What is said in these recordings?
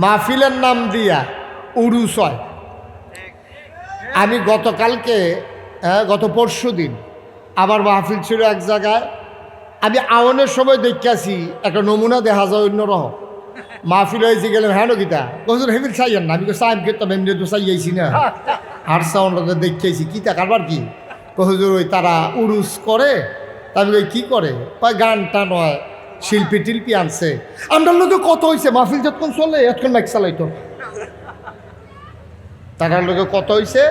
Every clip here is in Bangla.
মাহফিলের নাম দিয়া উরুস হয়। আমি গত পরশু দিন আমার মাহফিল ছিল এক জায়গায়। আমি আওয়ানের সময় দেখিয়াছি একটা নমুনা দেখা যায় অন্যরকম। মাহফিল হয়েছে গেলেন হ্যাঁ গীতা হুজুর হেফিল চাইয়েন না। আমি সাহেব খেতাম এমনি তো চাইয়াছি না আর সাউন্ড দেখিয়েছি কী তা কারবার কি হুজুর ওই তারা উরুস করে। আমি ওই কী করে গান টান হয়, শিল্পী টিল্পি আনছে। আমরা লোকে কত হয়েছে মাহফিল যতক্ষণ চলে এতক্ষণ মাইক চালাইতো। তারার লোকে কত হয়েছে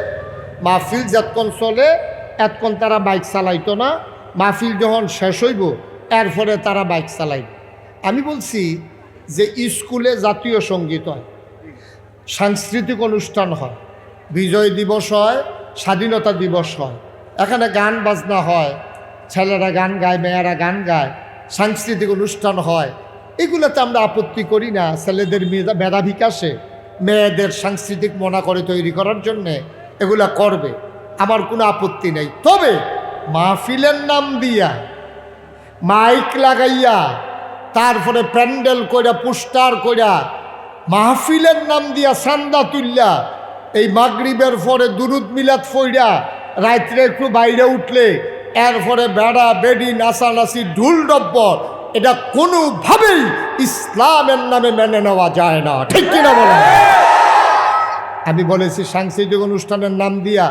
মাহফিল যতক্ষণ চলে এতক্ষণ তারা বাইক চালাইতো না। মাহফিল যখন শেষ হইব এরপরে তারা বাইক চালাইব। আমি বলছি যে স্কুলে জাতীয় সঙ্গীত হয়, সাংস্কৃতিক অনুষ্ঠান হয়, বিজয় দিবস হয়, স্বাধীনতা দিবস হয়, এখানে গান বাজনা হয়, ছেলেরা গান গায়, মেয়েরা গান গায়, সাংস্কৃতিক অনুষ্ঠান হয়। এগুলোতে আমরা আপত্তি করি না। ছেলেদের মেধা বিকাশে, মেয়েদের সাংস্কৃতিক মনা করে তৈরি করার জন্যে এগুলা করবে, আমার কোনো আপত্তি নেই। তবে মাহফিলের নাম দিয়া মাইক লাগাইয়া তারপরে প্যান্ডেল কইরা পোস্টার কইরা মাহফিলের নাম দিয়া চান্দা তুললা এই মাগরিবের পরে দুরুদ মিলাদ ফইরা রাত্রে একটু বাইরে উঠলে এরপরে বেড়া বেডি নাচানাচি ঢুল ডব্বর, এটা কোনোভাবেই ইসলামের নামে মেনে নেওয়া যায় না। ঠিক কিনা বলেন? আমি বলেছি সাংস্কৃতিক অনুষ্ঠানের নাম দিয়া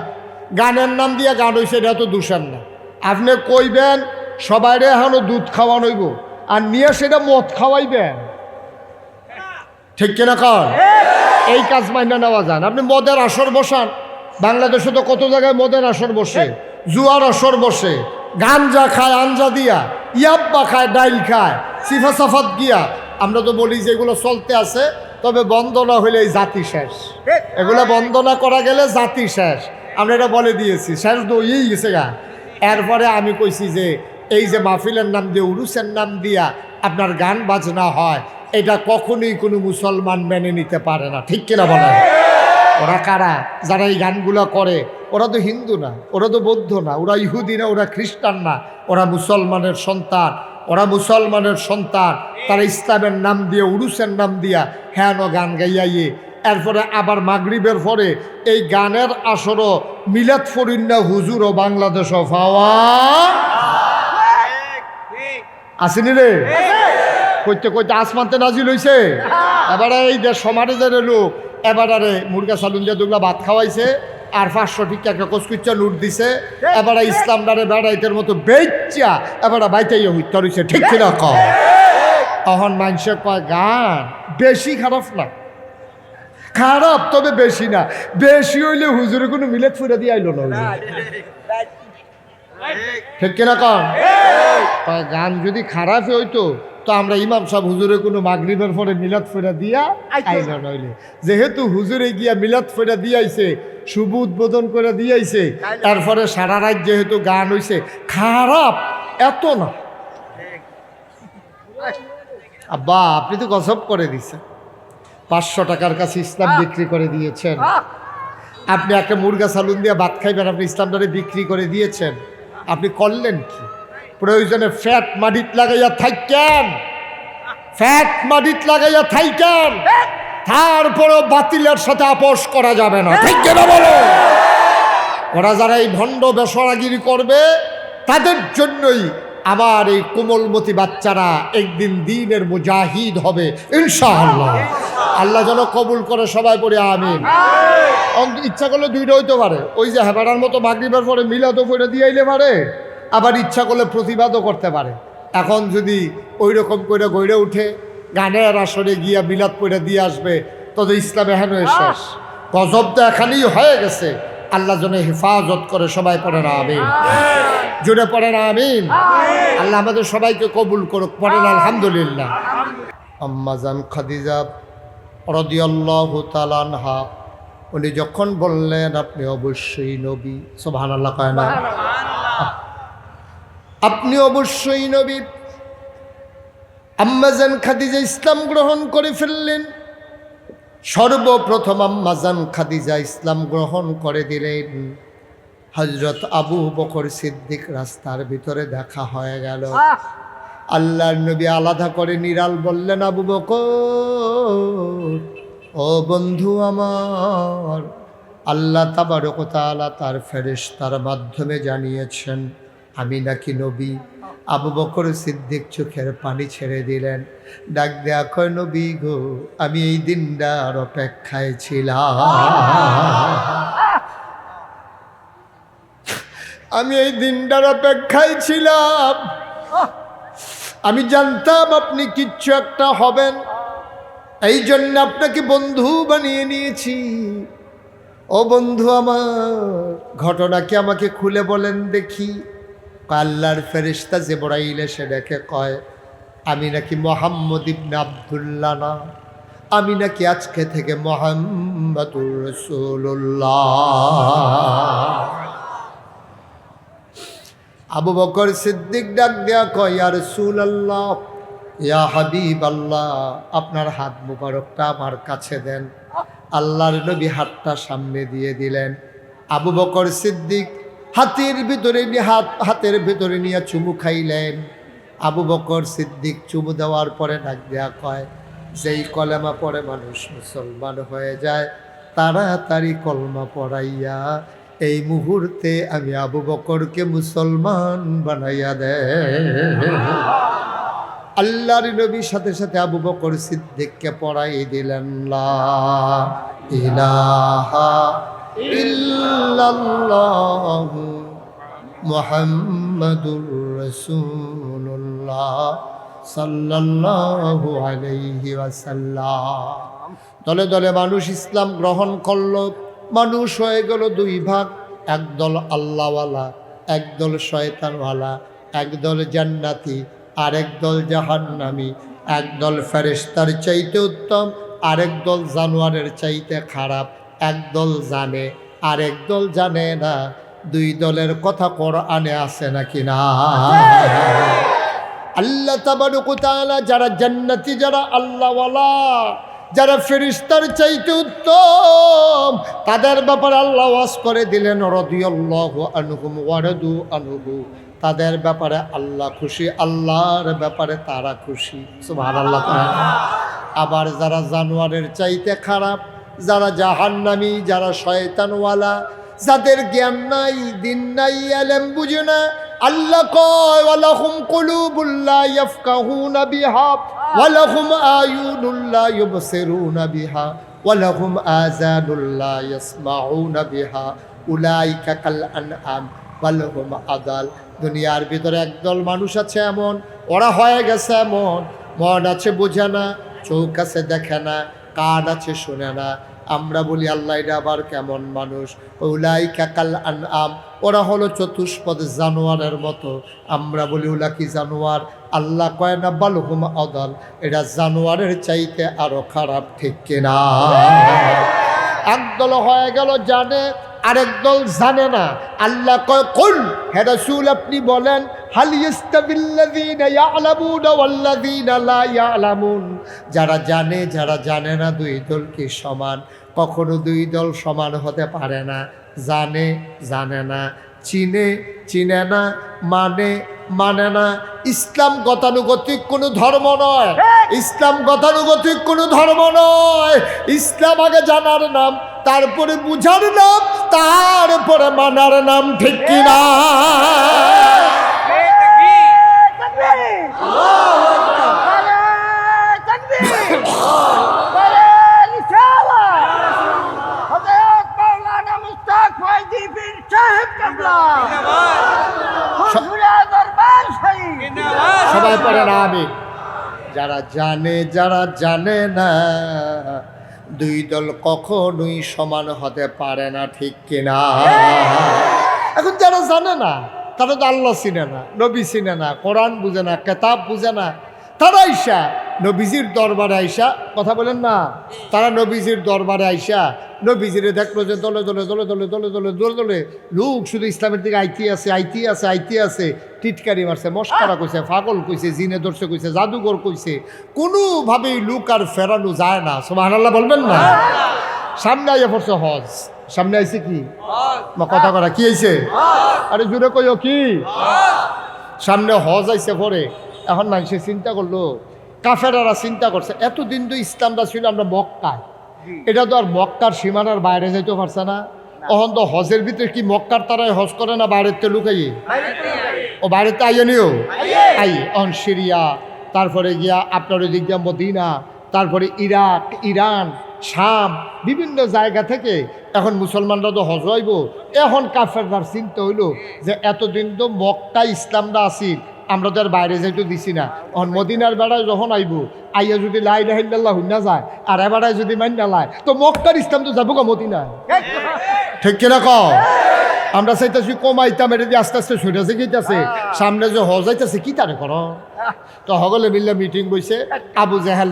গানের নাম দিয়া গান হয়েছে, এটা তো দূষণ না। আপনি কইবেন সবাইরে এখনো দুধ খাওয়ানো হইব আর নিয়ে সেটা মদ খাওয়াইবেন, ঠিক কিনা কন? এই কাজ মাইনা নেওয়া যান। আপনি মদের আসর বসান, বাংলাদেশে তো কত জায়গায় মদের আসর বসে, জুয়ার আসর বসে, গাঞ্জা খায় আঞ্জা দিয়া, ইয়াব্বা খায় ডাইল খায়, সিফা সাফাত গিয়া। আমরা তো বলি যে এগুলো চলতে আছে, তবে বন্ধ না হইলে এই জাতি শেষ। এগুলো বন্ধ না করা গেলে জাতি শেষ। আমরা এটা বলে দিয়েছি, শেষ দইয়েই গেছে গা। এরপরে আমি কইছি যে এই যে মাহফিলের নাম দিয়ে উরুসের নাম দিয়া আপনার গান বাজনা হয়, এটা কখনোই কোনো মুসলমান মেনে নিতে পারে না। ঠিক কিনা বলেন? ওরা কারা? যারা এই গানগুলো করে ওরা তো হিন্দু না, ওরা তো বৌদ্ধ না, ওরা ইহুদি না, ওরা খ্রিস্টান না, ওরা মুসলমানের সন্তান। ওরা মুসলমানের সন্তান, তারা ইসলামের নাম দিয়ে উরুসের নাম দিয়া হ্যাঁ গান গাইয়াইয়ে এরপরে আবার মাগরিবের পরে এই গানের আসরও মিলাদ ফরিন্না হুজুরও বাংলাদেশও পাওয়া আসেনি রে। কইতে কইতে আসমানতে নাজিল হইছে। এবারে এই যে সমাজের লোক এবারে মুরগা সালুন দিয়ে দুগলা ভাত খাওয়াইছে আর 500 টিকা একটা কচকুচ্চা লুট দিছে। এবারে ইসলাম ডারে বেড়াইতের মতো বেচ্চা এবারে বাইতাইয়া হইতে রইছে। ঠিক কিনা কম? তখন মানুষে কয় গান বেশি খারাপ না, খারাপ তবে বেশি না। বেশি হইলে হুজুরে কোনো মিলাদ ফুরা দিয়ে আইলো না। ঠিক কিনা কন? গান যদি খারাপই হইতো তো আমরা ইমাম সাহেব হুজুরে কোনো মাগরিবের পরে মিলাদ ফেরা দিয়া আইলো নইলে। যেহেতু হুজুরে গিয়া মিলাদ ফেরা দিয়াইছে, শুভ উদ্বোধন করে দিয়াইছে, তারপরে সারা রাত যেহেতু গান হইছে, খারাপ এত না। আব্বা আপনি তো গজব করে দিচ্ছেন। 500 টাকার কাছে ইসলাম বিক্রি করে দিয়েছেন। আপনি একটা মুরগা সালুন দিয়ে ভাত খাইবেন, আপনি ইসলামটারে বিক্রি করে দিয়েছেন। আপনি করলেন কি? প্রয়োজনে ফ্যাট মাটিত লাগাইয়া থাকেন, ফ্যাট মাটিত লাগাইয়া থাকেন, তারপরও বাতিলের সাথে আপোষ করা যাবে না। ঠিক কিনা বলো? ওরা যারা এই ভণ্ড বেসরাগিরি করবে তাদের জন্যই আবার এই কোমলমতি বাচ্চারা একদিন দিনের মুজাহিদ হবে ইনশাআল্লাহ। আল্লাহ যেন কবুল করে, সবাই পড়ে আমিন। ইচ্ছা করলে দুইটা হইতে পারে, ওই যে হেবারার মতো মাগরিবের পরে মিলাদও পড়ে দিয়ে আইলে পারে, আবার ইচ্ছা করলে প্রতিবাদও করতে পারে। এখন যদি ওই রকম করে গড়ে উঠে গানের আসরে গিয়া মিলাদ পড়ে দিয়ে আসবে, তবে ইসলাম এখানে শেষ। গজব তো এখানেই হয়ে গেছে। আল্লাহ যেন হেফাজত করে, সবাই পড়ে না আমিন। জোরে পড়ে না আমিন। আল্লাহ আমাদের সবাইকে কবুল করুক, পড়েন আলহামদুলিল্লাহ। আম্মাজান খাদিজা রাদিয়াল্লাহু তাআলা আনহা উনি যখন বললেন আপনি অবশ্যই নবী, সুবহানাল্লাহ কয় না? আপনি অবশ্যই নবী, আম্মাজান খাদিজা ইসলাম গ্রহণ করে ফেললেন। সর্বপ্রথম আম্মাজান খাদিজা ইসলাম গ্রহণ করে দিলেন। হযরত আবু বকর সিদ্দিক রাস্তার ভিতরে দেখা হয়ে গেল। আল্লাহর নবী আলাদা করে নিরাল বললেন, আবু বকর ও বন্ধু আমার, আল্লাহ তাবারক ওয়া তাআলা তার ফেরেশতার মাধ্যমে জানিয়েছেন আমি নাকি নবী। আবু বকর সিদ্দিক চোখের পানি ছেড়ে দিলেন, ডাক দেয়া কয়, নবী গো, আমি এই দিনটার অপেক্ষায় ছিলাম, আমি এই দিনটার অপেক্ষায় ছিলাম। আমি জানতাম আপনি কিচ্ছু একটা হবেন, এই জন্য আপনাকে বন্ধু বানিয়ে নিয়েছি। ও বন্ধু আমার, ঘটনা কি আমাকে খুলে বলেন দেখি। আল্লাহর ফেরেশতা জিবরাইল এসে ডেকে কয়, আমি নাকি মুহাম্মদ ইবনে আব্দুল্লাহ না, আমি নাকি আজকে থেকে মুহাম্মাদুর রাসূলুল্লাহ। আবু বকর সিদ্দিক ডাক দেয়া কয়, ইয়া রাসূলুল্লাহ, ইয়া হাবিবাল্লাহ, আপনার হাত মুবারকটা আমার কাছে দেন। আল্লাহর নবী হাতটা সামনে দিয়ে দিলেন। আবু বকর সিদ্দিক হাতের ভিতরে নিয়ে চুমু খাইলেন। আবু বকর সিদ্দিক চুমু দেওয়ার পরে ডাক দেয়া কয়, যেই কলেমা পড়ে মানুষ মুসলমান হয়ে যায়, তাড়াতাড়ি কলমা পড়াইয়া এই মুহূর্তে আমি আবু বকরকে মুসলমান বানাইয়া দেয়। আল্লাহর নবীর সাথে সাথে আবু বকর সিদ্দিককে পড়াই দিলেন, লা ইলাহা ইল্লাল্লাহু মুহাম্মাদুর রাসূলুল্লাহ সাল্লাল্লাহু আলাইহি ওয়াসাল্লাম। দলে দলে মানুষ ইসলাম গ্রহণ করলো। মানুষ হয়ে গেল দুই ভাগ, একদল আল্লাহওয়ালা, একদল শয়তানওয়ালা, একদল জান্নাতি, আরেক দল জাহান্নামী, একদল ফেরেশতার চাইতে উত্তম, আরেক দল জানোয়ারের চাইতে খারাপ, একদল জানে আরেক দল জানে না। দুই দলের কথা কোরআনে আছে নাকি না? আল্লাহ তাবারক ওয়া তাআলা যারা জান্নাতি, যারা আল্লাহওয়ালা, যারা ফেরেশতার চাইতে উত্তম, তাদের ব্যাপারে আল্লাহ ওয়াজ করে দিলেন, রাদিয়াল্লাহু আনহুম ওয়া রাদু আনহু। তাদের ব্যাপারে আল্লাহ খুশি, আল্লাহর ব্যাপারে তারা খুশি। সুবহানাল্লাহ। আবার যারা জানোয়ারের চাইতে খারাপ, যারা জাহান্নামী, যারা শয়তানওয়ালা, যাদের জ্ঞান নাই, দিন নাই, ইলম বুঝে না, আল্লাহ কয়, ওয়ালাহুম কুলুবুল লা ইয়াফকাহুনা বিহা ওয়ালাহুম আয়ুনুল লা ইউবসিরুনা বিহা ওয়ালাহুম আযানুল লা ইয়াসমাউনা বিহা উলাইকা কাল আনআম বাল হুম আদাল। দুনিয়ার ভিতরে একদল মানুষ আছে এমন, ওরা হয়ে গেছে এমন, মন আছে বোঝে না, চোখ আছে দেখে না, কান আছে শোনে না। আমরা বলি আল্লাহ এটা আবার কেমন মানুষ? উলাইকা কাল আনআম, ওরা হলো চতুষ্পদ জানোয়ারের মতো। আমরা বলি ওলা কি জানোয়ার? আল্লাহ কয় না, বাল হুম আদাল, এটা জানোয়ারের চাইতে আরো খারাপ, ঠিক কিনা? একদল হয়ে গেল জানে, আরেক দল জানে না। আল্লাহ কয়, কুল, হে রাসূল আপনি বলেন, হাল ইস্তাবিল্লাযীনা ইয়ালামুনা ওয়াল্লাযীনা লা ইয়ালামুন, যারা জানে যারা জানে না, দুই দল কি সমান? কখনো দুই দল সমান হতে পারে না। জানে জানে না, চিনে চিনে না, মানে মানে না। ইসলাম গতানুগতিক কোনো ধর্ম নয়, ইসলাম গতানুগতিক কোনো ধর্ম নয়। ইসলাম আগে জানার নাম, তারপরে বুঝার নাম, তারপরে মানার নাম, ঠিক কিনা? সবাই পড়ে না আমি। যারা জানে যারা জানে না, দুই দল কখনোই সমান হতে পারে না, ঠিক কিনা? এখন যারা জানে না, তারা তো আল্লাহ চিনে না, নবী চিনে না, কোরআন বুঝে না, কেতাব বুঝে না, তারা আইসা নবীজির দরবারে আইসা, কথা বলেন না, তারা নবীজির দরবারে আইসা নবীজিরে দেখলো যে দলে দলে দলে দলে দলে দলে দলে দলে লোক শুধু ইসলামের দিকে আইতে আছে আইতে আছে আইতে আছে, টিটকারি মারছে, মস্কারা কইছে, পাগল কইছে, জিনে দর্শক কইছে, জাদুঘর কইছে, কোনোভাবেই লোক আর ফেরানো যায় না। সুবহানাল্লাহ বলবেন না? সামনে আইয়া পড়ছে হজ, সামনে আইছে কি কথা করা, কি আইছে? আরে জুড়ে কইও কি? সামনে হজ আইছে পরে। এখন মানুষে চিন্তা করলো, কাফেরারা চিন্তা করছে, এতদিন তো ইসলামটা ছিল আমরা মক্কায়, এটা তো আর মক্কার সীমানার বাইরে যাইতে পারছে না। অহন তো হজের ভিতরে কি মক্কার তারাই হজ করে না বাইরের তে লুকাইয়ে? ও বাইরেতে আইয়া নিও আই অন সিরিয়া, তারপরে গিয়া আপনার ওই দিক দিয়া মদিনা, তারপরে ইরাক, ইরান, শাম, বিভিন্ন জায়গা থেকে এখন মুসলমানরা তো হজ হইব। এখন কাফেরদার চিন্তা হইল যে এতদিন তো মক্কা ইসলামরা আসিল, আমরা তো আর বাইরে যাইতে দিছি না। এখন মদিনার বেড়ায় যখন আইব, আইয়া যদি লা ইলাহা ইল্লাল্লাহ হইনা যায় আর এবারায় যদি মাইনা লাই, তো মক্কার ইসলাম তো যাবো গা মদিনায়। ঠিক কিনা কও? আমরা চাইতেছি কমাইতাম, এটা দিয়ে আস্তে আস্তে সরে গেছে, সামনে যে হজ আইতেছে কি তারে করো। তো হগলে মিললে মিটিং বইছে, আবু জাহেল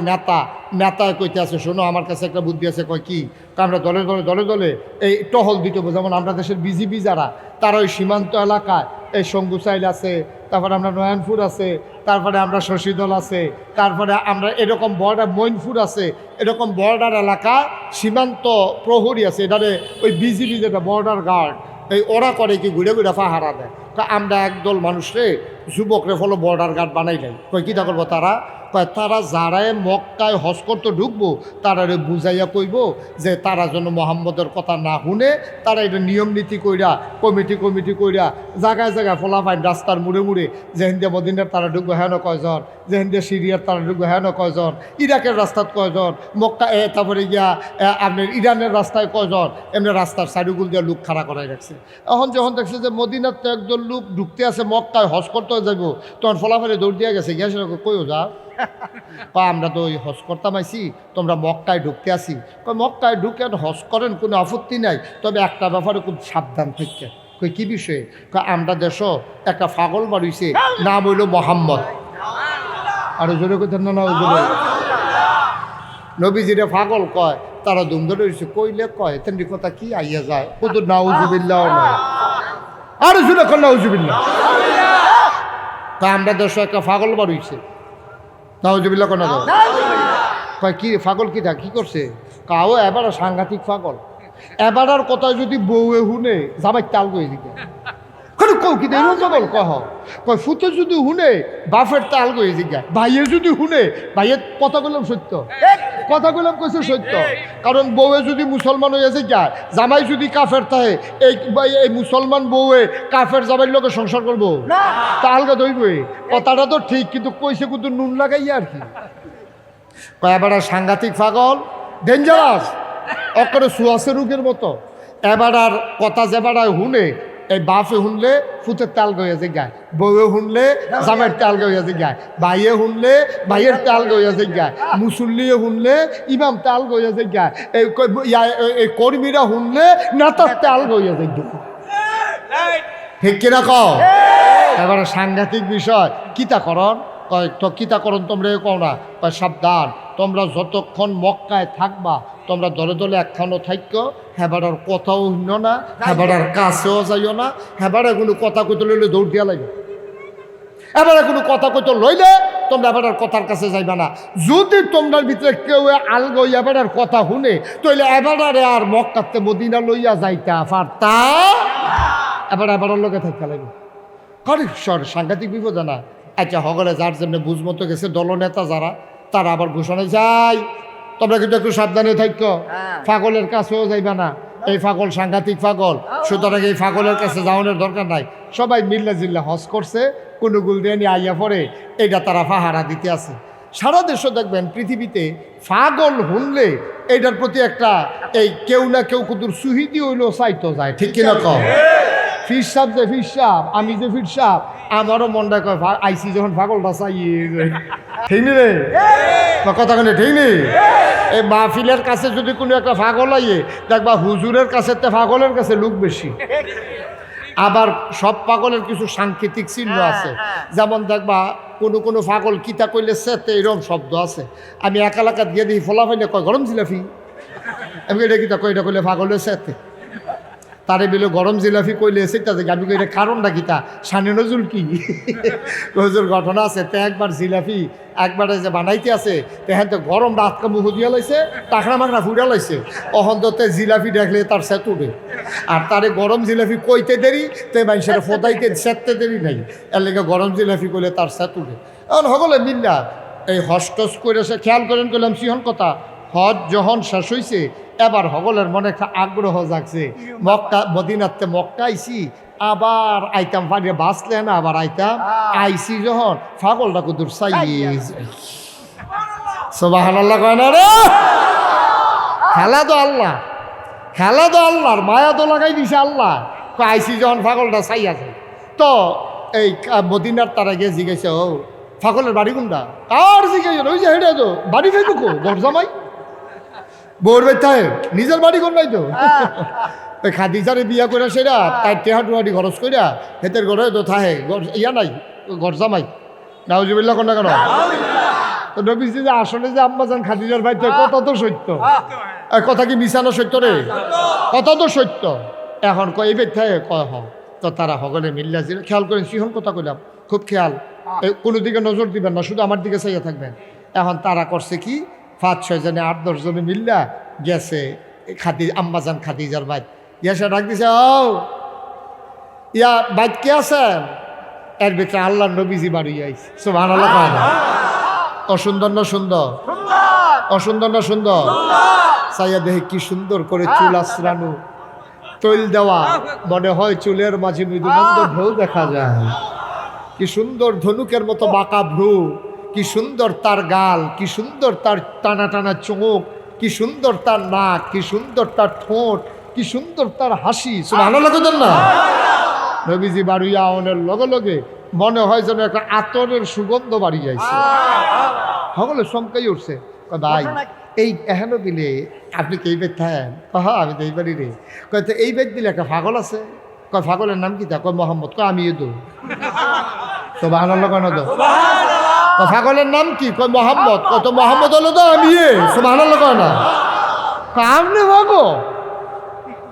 নেতায় কইতে আছে, শোনো আমার কাছে একটা বুদ্ধি আছে। কয় কি? আমরা দলে দলে দলে দলে এই টহল দিতে হবে। যেমন আমরা দেশের বিজিবি যারা, তারা ওই সীমান্ত এলাকায় এই সঙ্গুসাইল আছে, তারপরে আমরা নয়নপুর আছে, তারপরে আমরা শশীদল আছে, তারপরে আমরা এরকম বর্ডার মইনপুর আছে, এরকম বর্ডার এলাকা সীমান্ত প্রহরী আছে, এটারে ওই বিজিবি যেটা বর্ডার গার্ড, এই ওরা করে কি ঘুরে ঘুরে পাহারা দেয়। তা আমরা একদল মানুষরে যুবকরে ফলো বর্ডার গার্ড বানাই নাই। কয় কী করবো তারা? কয় তারা যারাই মক্কায় হজ করতে ঢুকবো তারারে বুঝাইয়া কইব যে তারা যেন মোহাম্মদের কথা না শুনে, তারা এটা নিয়ম নীতি কইরা কমিটি কইরা জায়গায় জায়গায় ফলাফাইন রাস্তার মুড়ে মুড়ে, যেহেন দিয়ে মদিনার তারা ঢুকবো হ্যাঁ কয়জন, যেহেন দিয়ে সিরিয়ার তারা ঢুকবো হ্যাঁ কয়জন, ইরাকের রাস্তাত কয়জন, মক্কা তারপরে গিয়া আপনার ইরানের রাস্তায় কয়জন, এমনি রাস্তার সাইডগুল দিয়ে লোক খাড়া করাই রাখছে। এখন যখন দেখছে যে মদিনার তো একদল লোক ঢুকতে আছে, মক্কায় হজ করতে যাবো, তখন ফলাফলে দৌড় দিয়ে গেছে, গিয়া সেরকম কইও যা আমরা তো ওই হজ করতাম আইসি, তোমরা মক্কায় ঢুকতে আসি। মক্কায় ঢুকে হজ করেন, কোনো আপত্তি নাই, তবে একটা ব্যাপারে খুব সাবধান থেকে। কই কি বিষয়ে? আমরা দেশ একটা পাগল বাড়িছে, নাম হইল মোহাম্মদ। আরো জোরে কথা না, নবীজিরে পাগল কয়, তারা দুম ধরে রয়েছে, কইলে কয় তেমনি কথা কি আইয়া যায়, শুধু নাউজুবিল্লাহ নয়, আরো জোরে কর নাউজুবিল্লাহ। আমরা দেশ একটা পাগল বাড়িছে, নাউজুবিল্লাহ কোন কয় কি পাগল কি কি করছে? কাও এবার সাংঘাতিক পাগল, এবার আর কথা যদি বউয়ে হুনে জামাই তাল গয়ে দিকে কৌ কি পাগল কহ কয় ফুতে যদি হুনে বাফের তাল গয়ে জিগা, ভাইয়ে যদি হুনে ভাইয়ের কথা বললাম সত্য, কথা বললাম কইছে সত্য। কারণ বউয়ে যদি মুসলমান হয়ে যায়, জামাই যদি কাফের থাকে, এই মুসলমান বউয়ে কাফের জামাইয়ের লোকে সংসার করবো তা আলগা ধরবে। কথাটা তো ঠিক, কিন্তু কইছে কিন্তু নুন লাগাইয়া আর কি। কয় এবার সাংঘাতিক পাগল, ডেঞ্জারাস, অকরে সুয়াসে রোগের মতো। এবার আর কথা যেবার হুনে, এই বাপে শুনলে ফুতের তাল গইয়াছে গায়, বউয়ে শুনলে জামাইয়ের তাল গইয়াছে গায়, ভাইয়ে শুনলে ভাইয়ের তাল গইয়াছে গায়, মুসল্লিয়ে শুনলে ইমাম তাল গইয়াছে গায়, এই কর্মীরা শুনলে নেতার তাল গইয়াছে গায়। ঠিক কিনা কও? এবারে সাংঘাতিক বিষয় কিতাকরণ। কয় তো কিতাকরণ তোমরা কও না? কয় সাবধান, তোমরা যতক্ষণ মক্কায় থাকবা তোমরা দলে দলে একখানো থাক্য, হেবারার কথাও শুন না, হেবারার কাছেও যাইও না, হেবারে কোনো কথা কইতে লইলে দৌড় দিয়া লাগবে, এবারে কোনো কথা কইতে লইলে তোমরা এবারের কথার কাছে যাইবা না। যদি তোমরার ভিতরে কেউ আলগো এবারের কথা শুনে, তাইলে এবারে আর মক্কাতে মদিনা লইয়া যাইতা পারতা, এবারের লোকে থাকতে লাগবে। করিশ্বর সাংঘাতিক বিপদ না। আচ্ছা হগলে যার জন্য বুঝমতো গেছে দলনেতা যারা, তারা আবার ঘোষণা যাই তোমরা কিন্তু একটু সাবধানে থাকো, পাগলের কাছেও যাইবা না, এই পাগল সাংঘাতিক পাগল, সুতরাং এই পাগলের কাছে যাওয়ানোর দরকার নাই। সবাই মিল্লা জিল্লা হজ করছে, কোনো গুল দিয়ে নিয়ে আইয়া পরে এটা তারা পাহারা দিতে আছে। সারা দেশও দেখবেন পৃথিবীতে পাগল শুনলে এটার প্রতি একটা এই কেউ না কেউ কুতুর সুহিদি হইলেও চাইতো যায়। ঠিক কিনা কম? ফির সাপ যে ফির সাপ, আমি যে ফির সাপ, আমারও মনটা কয় আইসি যখন পাগলটা চাই। ঠিক নি রে কথা কেন? ঠিক নেই? এই মাহফিলের কাছে যদি কোনো একটা পাগল আইয়ে দেখবা হুজুরের কাছে তে পাগলের কাছে লোক বেশি। আবার সব পাগলের কিছু সাংকেতিক চিহ্ন আছে, যেমন দেখবা কোনো কোনো পাগল কিতা কইলে সেতে এরকম শব্দ আছে। আমি এক এলাকা দিয়ে দিই ফলাফাইলে কয় গরম জিলাফি, আমি এটা কিতা কই, এটা কইলে পাগলের সেতে, তারে বিলে গরম জিলাফি কইলে সেটা যে আমি কই এটা কারণটা কিতা, সানি নজরুল কি নজরুল ঘটনা আছে। তে একবার জিলাফি একবারে যে বানাইতে আছে, তেহেন তো গরম রাতকা মুখ দিয়া লাইছে, টাকরা মাকড়া ফুড়া লাইছে, অহন্ততে জিলাফি দেখলে তার সেত উঠে। আর তারে গরম জিলাফি কইতে দেরি, তে মানুষের ফোদাইতে সেততে দেরি নাই, এর লেগে গরম জিলাফি কইলে তার সেত উঠে। এখন সকলে মিল্লা এই হস্টস করে সে খেয়াল করেন, করলাম সিহন কথা হজ যখন শেষ হয়েছে এবার সকলের মনে একটা আগ্রহ জাগছে, মক্কা মদিনাতে মক্কা আইছি আবার আইতাম পারিয়ে বাঁচলে না আবার আইতাম, আইসি যখন পাগলটা কুদুর চাইয়ে সুবহানাল্লাহ কয় না রে। খেলা তো আল্লাহ, খেলা তো আল্লাহর, মায়া তো লাগাই দিছে আল্লাহ। আইসি যখন পাগলটা চাই আছে তো এই মদিনার তারা গিয়ে জিজ্ঞাসা, ও পাগলের বাড়ি কোনটা? আর জিজ্ঞাসা ওই যে হেঁটে তো বাড়ি খাইতো কো গরজামাই বউর বেথায় নিজের বাড়ি কোন নাই তো। ওই খাদিজারে বিয়া করে সেরা তাই টেহাটুয়াটি খরচ করিয়া হেতের ঘরে তো থাহে ইয়া নাই গরজামাই। নাউজুবিল্লাহ কোন না কেন? তো নবীজি যে আসলে যে আম্মাজান খাদিজার ভাই কথা তো সত্য, কথা কি মিশানো সত্য রে? কথা তো সত্য। এখন কয় এই বেথায় কয় হ, তো তারা সকলে মিল্লা ছিল। খেয়াল করেন সিহন কথা কইলাম, খুব খেয়াল, কোনো দিকে নজর দিবেন না, শুধু আমার দিকে চাইয়া থাকবেন। এখন তারা করছে কি 5-6 জনে 8-10 জনে মিল্লা গেছে আম্মাজান খাদিজার বাইত, গেছে ডাক দিছে, ও ইয়া বাইত কে আছেন? এর ভিতরে আল্লাহ নবীজি বাড়ি আইছে। সুবহানাল্লাহ কয় না? অসুন্দর না সুন্দর? অসুন্দর না সুন্দর? চাইয়া দেখে কি সুন্দর করে চুল আশ্রানো, তৈল দেওয়া, মনে হয় চুলের মাঝে মৃদুমন্দ ঢেউ দেখা যায়। কি সুন্দর ধনুকের মতো বাঁকা ভ্রু, কি সুন্দর তার গাল, কি সুন্দর তার টানা টানা চোখ, কি সুন্দর তার নাক, কি সুন্দর তার ঠোঁট, কি সুন্দর তার হাসি। সুবহানাল্লাহ কইতেন না? নবীজি বাড়িয়া আওনের লগে লগে মনে হয় যেন একটা আতরের সুগন্ধ বাড়ি যাইছে। সকলে চমকাই উঠছে, ভাই এই এহেন দিলে আপনি কি এই বেদ থাকেন? হ্যাঁ আমি তো এই বাড়ি রে। কয় তো এই বেদ দিলে একটা পাগল আছে। কয় পাগলের নাম কি? তা কয় মোহাম্মদ। কয় আমি তো সুবহানাল্লাহ কেন তো? পাগলের নাম কি? কয় মোহাম্মদ। কত মোহাম্মদ হলো তো আমি সুবহানাল্লাহ কয় না? আপনি পাগল?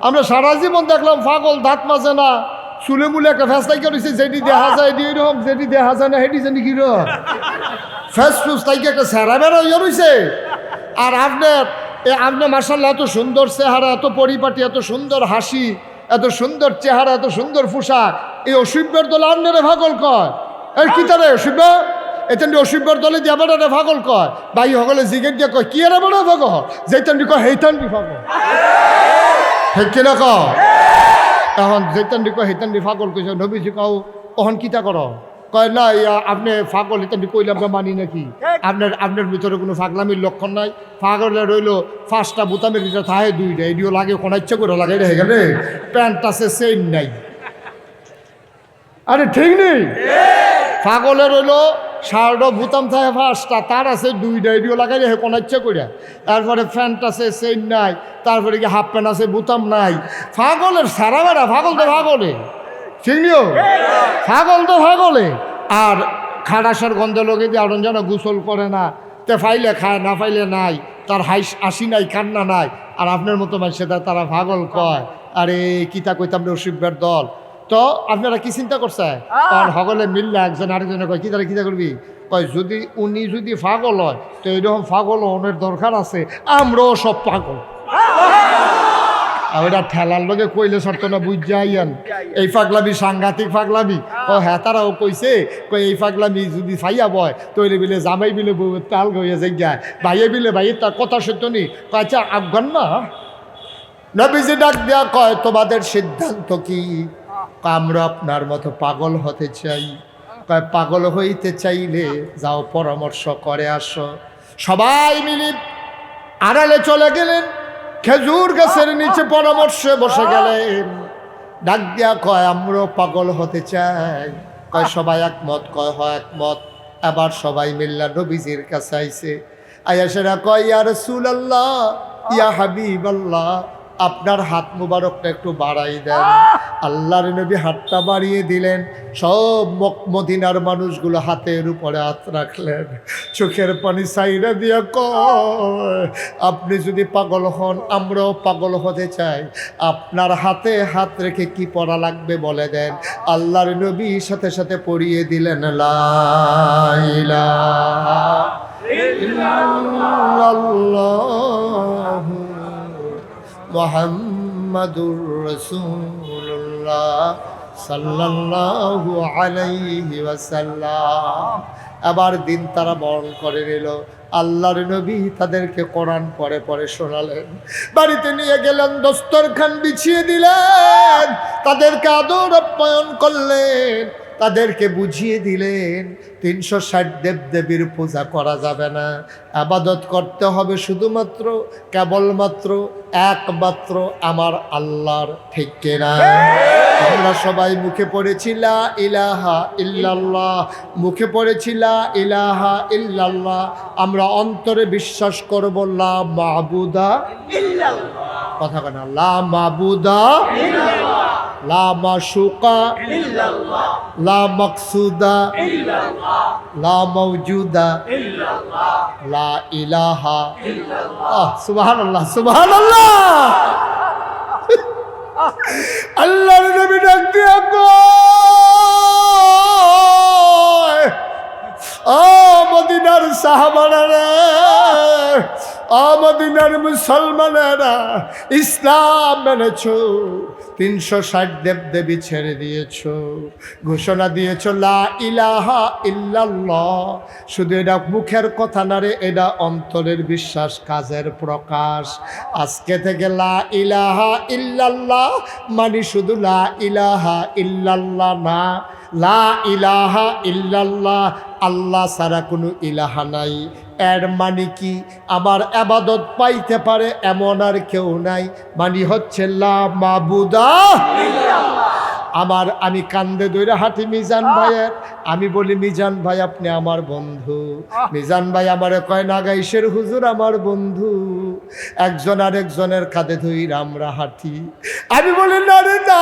আমরা সারা জীবন দেখলাম পাগল দাঁত মাজে না, চুলে মুলে একটা ফেসলাই করেছে, যেটি দেখা যায় এটি এরকম, যেটি দেখা যায় না সেটি জানি কি রকম ফেস ফুস তাইকে একটা সেরা বেড়া ইয়ে রয়েছে। আর আপনার মার্শাল্লাহ এত সুন্দর চেহারা, এত পরিপাটি, এত সুন্দর হাসি, এত সুন্দর চেহারা, এত সুন্দর পোশাক, এই অসভ্যের দলে আপনারে পাগল কয়। এই কি তারে অসভ্য? এতেন অসভ্যের দলে দিয়ে বেড়ারে পাগল কয়। ভাই সকলে জিজ্ঞেস দিয়ে কয় কি এরা বেড়া পাগল, যেতানটি কয় হেইতানটি পাগল, ঠিক কিনা ক? এখন যেতানটি কয় হেইতানটি পাগল কইছে। নবীজি কাউ ওহন কিতা কর? কয় না আপনি পাগল হেতানটি কইলে আমরা মানি নাকি? আপনার ভিতরে কোনো পাগলামির লক্ষণ নাই। পাগলে রইল 5টা বোতামের ভিতরে থাকে 2টা, এডিও লাগে কোন ইচ্ছা করে লাগে রে গেলে প্যান্ট আছে চেইন নাই। আরে ঠিক নেই, পাগলে রইল শার্টও বোতাম থাকে 5টা, তার আছে 2টা, এডিও লাগাই রে কোন ইচ্ছা করে। তারপরে প্যান্ট আছে চেইন নাই, তারপরে কি হাফ প্যান্ট আছে বোতাম নাই। পাগলের সারা বেড়া, পাগল তো পাগলে, ঠিক নিও পাগল তো পাগলে। আর খাড়াসার গন্ধে লোকে দিয়ে আরন যেন গোসল করে না, তে ফাইলে খায় না ফাইলে নাই, তার হাসি নাই কান্না নাই। আর আপনার মতো মানুষের তারা পাগল কয়। আরে কিতা কইতাম রে অসভ্যের দল। তো আপনারা কি চিন্তা করছে? আর সকলে মিললে একজন আরেকজনে কয় কি তারা কিতা করবি? কয় যদি উনি যদি পাগল হয় তো এইরকম পাগল ওনের দরকার আছে, আমরাও সব পাগল। আর ওটা ঠেলার লোকে কইলে সরত না বুঝ যাইয়ান এই পাগলামি সাংঘাতিক পাগলামি। ও হ্যাঁ তারাও কইছে, কই এই পাগলামি যদি ফাইয়া বয় তৈরি বিলে জামাই বিলে বউ তাল গইয়া যাই, ভাইয়ে বিলে ভাইয়ের তার কথা সত্য নি। আচ্ছা আফগান না নবীজি ডাক দেয়া কয় তোমাদের সিদ্ধান্ত কি? আমরা আপনার মতো পাগল হতে চাই। কয় পাগল হইতে চাইলে যাও পরামর্শ করে আসো। সবাই মিলে আড়ালে চলে গেলেন, খেজুর গাছের নিচে পরামর্শে বসে গেলেন। ডাক দিয়া কয় আমরাও পাগল হতে চাই। কয় সবাই একমত? কয় হয় একমত। আবার সবাই মিল্লা নবীজির কাছে আইছে। আয়াসেরা কয় ইয়া রাসূলুল্লাহ, ইয়া হাবিবাল্লাহ, আপনার হাত মুবারকটা একটু বাড়াই দেন। আল্লাহর নবী হাতটা বাড়িয়ে দিলেন। সব মদিনার মানুষগুলো হাতের উপরে হাত রাখলেন, চোখের পানি সাইরা দিয়া কয় আপনি যদি পাগল হন আমরাও পাগল হতে চাই। আপনার হাতে হাত রেখে কি পড়া লাগবে বলে দেন। আল্লাহর নবী সাথে সাথে পড়িয়ে দিলেন লা ইলাহা ইল্লাল্লাহ মুহাম্মাদুর রাসূলুল্লাহ সাল্লাল্লাহু আলাইহি ওয়াসাল্লাম। আবার দিন তারা বরণ করে নিল। আল্লাহর নবী তাদেরকে কোরআন পড়ে পড়ে শোনালেন, বাড়িতে নিয়ে গেলেন, দস্তরখান বিছিয়ে দিলেন, তাদেরকে আদর আপ্যায়ন করলেন, তাদেরকে বুঝিয়ে দিলেন 360 দেবদেবীর পূজা করা যাবে না, আবাদত করতে হবে শুধুমাত্র কেবলমাত্র একমাত্র আমার আল্লাহর। ঠিক কিনা? আমরা সবাই মুখে পড়েছি লা ইলাহা ইল্লাল্লাহ, মুখে পড়েছি লা ইলাহা ইল্লাল্লাহ, আমরা অন্তরে বিশ্বাস করব লা মাবুদা ইল্লাল্লাহ। কথা বলেন, লা মাবুদা ইল্লাল্লাহ, লা মাশুকা ইল্লাল্লাহ, লা মাকসুদা ইল্লাল্লাহ, লা মাওজুদা ইল্লাল্লাহ, লা ইলাহা ইল্লাল্লাহ। সুবহানাল্লাহ, সুবহানাল্লাহ। আল্লাহর নবী ডাক দিয়া কয়, ও মদিনার সাহাবারা, ও মদিনার মুসলমানেরা, ইসলাম মেনেছো, 360 দেবদেবী ছেড়ে দিয়েছো, ঘোষণা দিয়েছো লা ইলাহা ইল্লাল্লাহ। শুধু এটা মুখের কথা না রে, এটা অন্তরের বিশ্বাস, কাজের প্রকাশ। আজকে থেকে লা ইলাহা ইল্লাল্লাহ মানে শুধু লা ইলাহা ইল্লাল্লাহ না, লা ইলাহা ইল্লাল্লাহ আল্লাহ ছাড়া কোনো ইলাহা নাই। এর মানে কি? আমার আবাদত পাইতে পারে এমন আর কেউ নাই, মানে হচ্ছে লা মাবুদা ইল্লাল্লাহ। আমি কান্দে দইরা হাঁটি মিজান ভাইয়ের, আমি বলি মিজান ভাই আপনি আমার বন্ধু। মিজান ভাই আমারে কয় নাগাইশের হুজুর আমার বন্ধু। একজন আরেকজনের কাঁধে ধইরা আমরা হাঁটি। আমি বলি না রে না,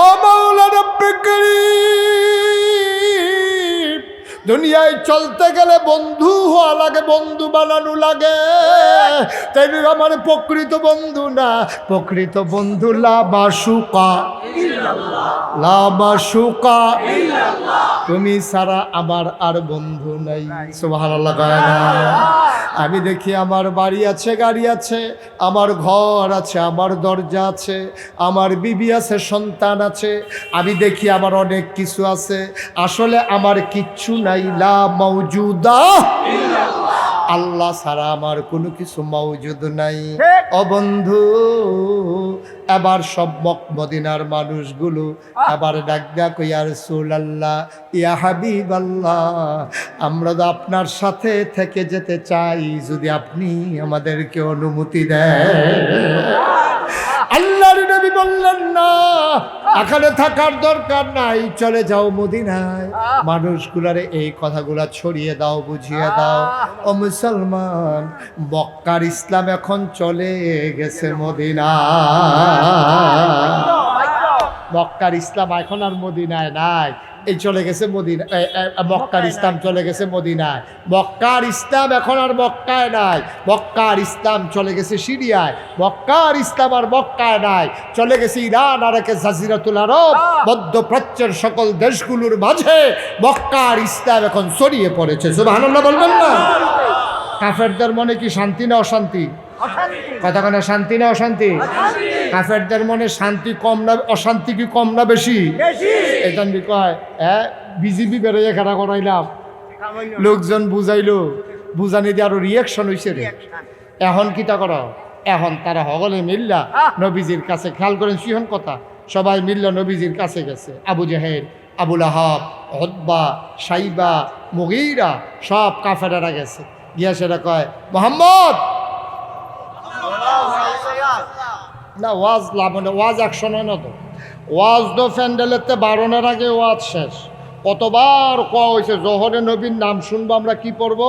ও মাওলা রব্বে কারীম, দুনিয়ায় চলতে গেলে বন্ধু হওয়া লাগে, বন্ধু বানানো লাগে। তাই আমার প্রকৃত বন্ধু না, প্রকৃত বন্ধু লা মাশুকা ইল্লাল্লাহ, লা মাশুকা ইল্লাল্লাহ, তুমি ছাড়া আমার আর বন্ধু নাই। সুবহানাল্লাহ। আমি দেখি আমার বাড়ি আছে, গাড়ি আছে, আমার ঘর আছে, আমার দরজা আছে, আমার বিবি আছে, সন্তান আছে, আমি দেখি আমার অনেক কিছু আছে, আসলে আমার কিচ্ছু নাই। লা মাওজুদা ইল্লাল্লাহ, আল্লাহ ছাড়া আমার কোনো কিছু মাওজুদ নাই। ও বন্ধু, এবার সব মদিনার মানুষগুলো এবার ডাক ডাক ইয়া রাসূলুল্লাহ, ইয়া হাবিবাল্লাহ, আমরা তো আপনার সাথে থেকে যেতে চাই, যদি আপনি আমাদেরকে অনুমতি দেন। আল্লাহর নবী বললেন না, এখানে থাকার দরকার নাই, চলে যাও মদিনায়। মানুষগুলারে এই কথাগুলা ছড়িয়ে দাও, বুঝিয়ে দাও। ও মুসলমান, মক্কার ইসলাম এখন চলে গেছে মদিনায়। মক্কার ইসলাম এখন আর মদিনায় নাই, এই চলে গেছে মদিনা। মক্কার ইসলাম চলে গেছে মদিনায়। মক্কার ইসলাম এখন আর মক্কায় নাই, মক্কার ইসলাম চলে গেছে সিরিয়ায়। মক্কার ইসলাম আর মক্কায় নাই, চলে গেছে ইরান আর একে জাজিরাতুল আরব, মধ্যপ্রাচ্যের সকল দেশগুলোর মাঝে মক্কার ইসলাম এখন ছড়িয়ে পড়েছে। সুবহানাল্লাহ বলবেন না? কাফেরদের মনে কি শান্তি না অশান্তি? কথা কেন, শান্তি না অশান্তি? কাফেরদের মনে শান্তি কম না, অশান্তি কি কম না বেশি? এটা কয় বিজিবি বেরোয় খেলা করাইলাম, লোকজন বুঝাইলো, বুঝানি দিয়ে আরো রিয়াকশন হয়েছে রে। এখন কিতা করো, এখন তারা হগলে মিল্লা নবীজির কাছে, খেয়াল করেন সিহন কথা, সবাই মিল্লা নবীজির কাছে গেছে। আবু জাহেল, আবুল আহাব, উতবা, সাইবা, মুগীরা, সব কাফেরেরা গেছে। গিয়া সেটা কয় মোহাম্মদ না, ওয়াজ লাভ না, ওয়াজ অ্যাকশন হয় না তো। ওয়াজ তো প্যান্ডেলেতে বারণের আগে ওয়াজ শেষ। কতবার কোয়া হয়েছে জোহরে নবীর নাম শুনবো আমরা কি পড়বো?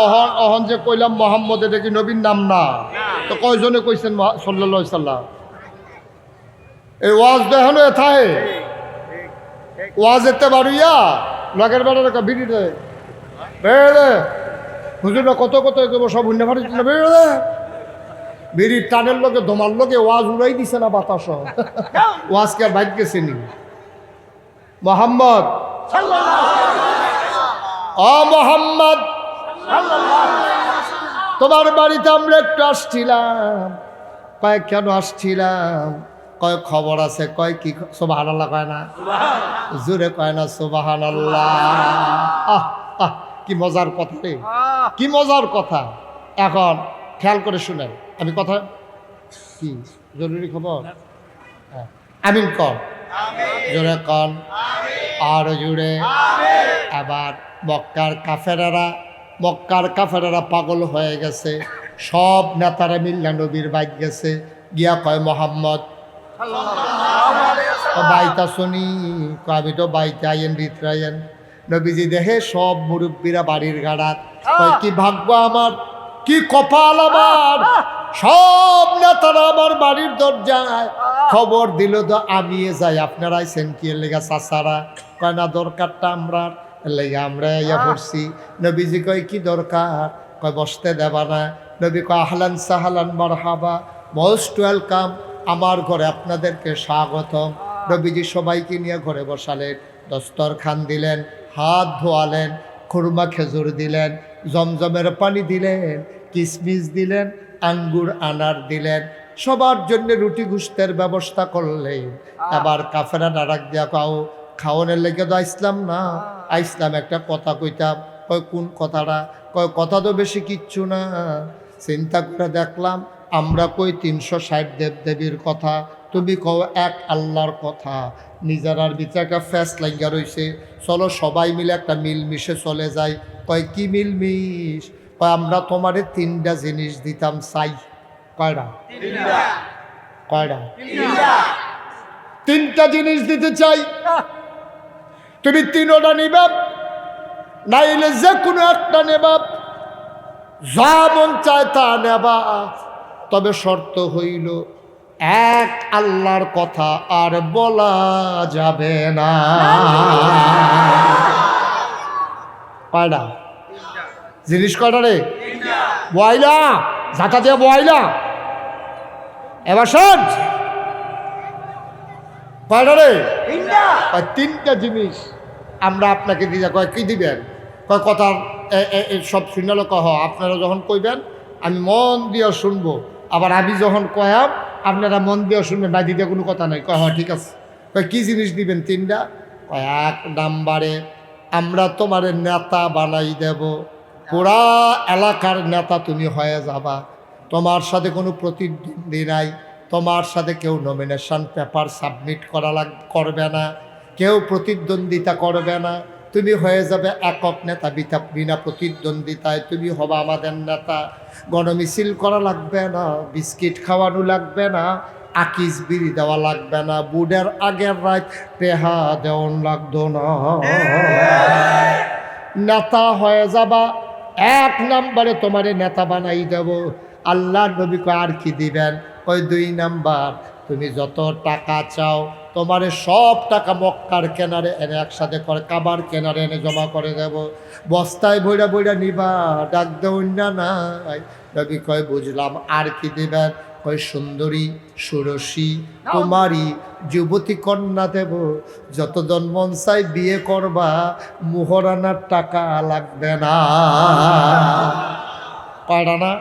অহন অহন যে কইলাম মোহাম্মদ, এটা কি নবীর নাম না? তো কয়জনে কইছেন সাল্লাল্লাহু আলাইহি সাল্লাম? এই ওয়াজ তো এখনো এথায় ওয়াজ এতে বাড়ুইয়া লগের বেড়া বিড়ি দেয় বেড়ে হুজুররা কত কত সব হুন্না ফাটি বেড়ে বিড়ির টানের লোকে ধোমার লোকে ওয়াজ উড়াই দিছে না বাতাস। ওয়াজকে আর বাইক গেছে নি মোহাম্মদ, ও মোহাম্মদ, তোমার বাড়িতে আমরা একটু আসছিলাম। কয়েক কেন আসছিলাম? কয় খবর আছে, কয় কি সুবহানাল্লাহ কয় না, জোরে কয় না সুবহানাল্লাহ। আহ আহ কি মজার কথা রে, কি মজার কথা। এখন খেয়াল করে শুনেন, আমি কথা কি জরুরি খবর, হ্যাঁ আমিন কর, জোরে কন আর জুড়ে। আবার মক্কার কাফেরারা পাগল হয়ে গেছে, সব নেতারা মিল্লা নবীর বাইক গেছে, গিয়া কয় মোহাম্মদ বাইতা শুনি, আমি তো বাইতে আইন রিত্রাইন। নবীজি দেখে সব মুরব্বীরা বাড়ির গাড়াত, কয় কি ভাগ্য আমার, কি কপাল আমার, সব নেতারা আমার বাড়ির দরজায়। খবর দিল তো আমি যাই, আপনারা আইছেন কি লেগা চাচারা? কয় না দরকারটা আমরা লেগে আমরা ইয়া পড়ছি। নবীজি কয় কি দরকার? কয় বসতে দেবা না। নবী কয় আহলান সাহালান মারহাবা, মোস্ট ওয়েলকাম, আমার ঘরে আপনাদেরকে স্বাগতম। নবীজি সবাইকে নিয়ে ঘরে বসালেন, দস্তরখান দিলেন, হাত ধোয়ালেন, খুরমা খেজুর দিলেন, জমজমের পানি দিলেন, কিশমিশ দিলেন, আঙ্গুর আনার দিলেন, সবার জন্য রুটি গুস্তের ব্যবস্থা করলেন। এবার কাফেরা ডাক দিয়া কাও খাওয়ানোর লেগে তো আইসলাম না, আইসলাম একটা কথা কইতাম। কয় কোন কথাটা? কয় কথা তো বেশি কিচ্ছু না, চিন্তা করে দেখলাম আমরা কই 360 দেবদেবীর কথা, তুমি কও এক আল্লাহর কথা। নিজেরার ভিতরে একটা ফ্যাস লাগিয়া রয়েছে, চলো সবাই মিলে একটা মিলমিশে চলে যাই। কয় কি মিলমিশ? কয় আমরা তোমারে 3টা জিনিস দিতাম চাই। কয়টা? কয়টা? 3টা জিনিস দিতে চাই, তুমি 3টা নিবা, নাইলে যে কোনো একটা নেবা, যা মন চায় তা নেবা, তবে শর্ত হইল এক আল্লাহর কথা আর বলা যাবে না। কয়টা জিনিস? কয়টা রে? বয়লা ঝাঁটা দিয়ে বয়লা। এবার শোন, কয়টা রে? 3টা জিনিস আমরা আপনাকে দিয়ে। কয় কি দিবেন? কয় কথা সব শুনালো। কহ আপনারা যখন কইবেন আমি মন দিয়ে শুনবো, আবার আমি যখন কয়াম আপনারা মন দিয়ে শুনবেন, না দিতে কোনো কথা নাই। কয় হ্যাঁ ঠিক আছে। কয় কি জিনিস দিবেন? 3টা। কয় 1 নাম্বারে আমরা তোমার নেতা বানাই দেব, পুরা এলাকার নেতা তুমি হয়ে যাবা, তোমার সাথে কোনো প্রতিদ্বন্দ্বী নাই, তোমার সাথে কেউ নমিনেশন পেপার সাবমিট করবে না, কেউ প্রতিদ্বন্দ্বিতা করবে না, তুমি হয়ে যাবে একক নেতা, বিনা প্রতিদ্বন্দ্বিতায় তুমি হবা আমাদের নেতা। গণমিছিল করা লাগবে না, বিস্কিট খাওয়ানো লাগবে না, আকিস বিড়ি দেওয়া লাগবে না, বুডের আগের রাত পেহা দেওয়ান লাগতো না, নেতা হয়ে যাবা। 1 নাম্বারে তোমারে নেতা বানাই দেব। আল্লাহ নবী কয় আর কি দিবেন? ওই 2 নাম্বার, তুমি যত টাকা চাও তোমারে সব টাকা মক্কার কেনারে এনে একসাথে করে কাবার কেনারে এনে জমা করে দেব, বস্তায় বইরা বইরা নিবা, ডাক দেউন না নাই। নবী কয় বুঝলাম, আর কি দিবেন? কয় সুন্দরী সুরসী কুমারী যুবতী কন্যা দেব, যতজন মন চাই বিয়ে করবা, মোহরানার টাকা লাগবে না। কয়টা না?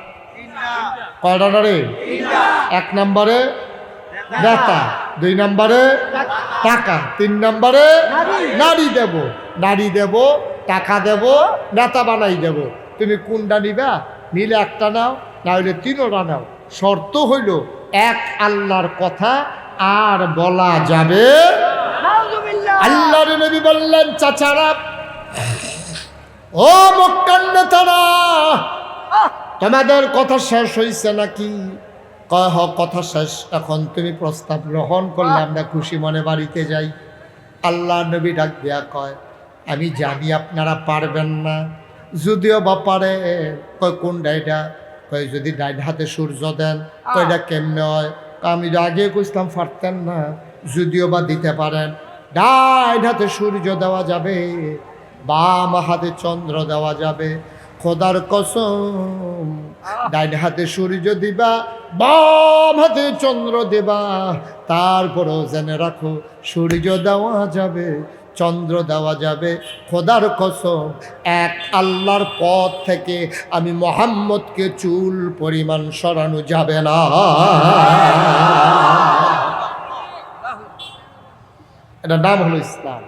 কয়টা না রে? 1 নম্বরে নেতা, 2 নম্বরে টাকা, 3 নম্বরে নারী দেব। নারী দেব, টাকা দেব, নেতা বানাই দেব। তুমি কোনটা নিবা? নিলে একটা নাও, না হইলে 3টা নাও। শর্ত হইল এক আল্লাহর কথা আর বলা যাবে। আল্লাহর নবী বললেন, চাচারা ও মক্কার নেতারা, তোমাদের কথা শেষ হইছে নাকি? কয় হ কথা শেষ, এখন তুমি প্রস্তাব গ্রহণ করলে আমরা খুশি মনে বাড়িতে যাই। আল্লাহ নবী ডাক দিয়া কয়, আমি জানি আপনারা পারবেন না, যদিও বা পারে। কয় কোন ডাইটা? কয় যদি ডাইন হাতে সূর্য দেন। কয়টা কেমনে হয়? আমি আগে কইতাম পারতেন না, যদিও বা দিতে পারেন। ডাইন হাতে সূর্য দেওয়া যাবে, বাম হাতে চন্দ্র দেওয়া যাবে। খোদার কসম, ডাইন হাতে সূর্য দিবা, বাম হাতে চন্দ্র দেবা, তারপরেও জেনে রাখো সূর্য দেওয়া যাবে, চন্দ্র দেওয়া যাবে। খোদার কসম, এক আল্লাহর পথ থেকে আমি মুহাম্মদকে চুল পরিমাণ সরানো যাবে না। এটার নাম হলো ইসলাম।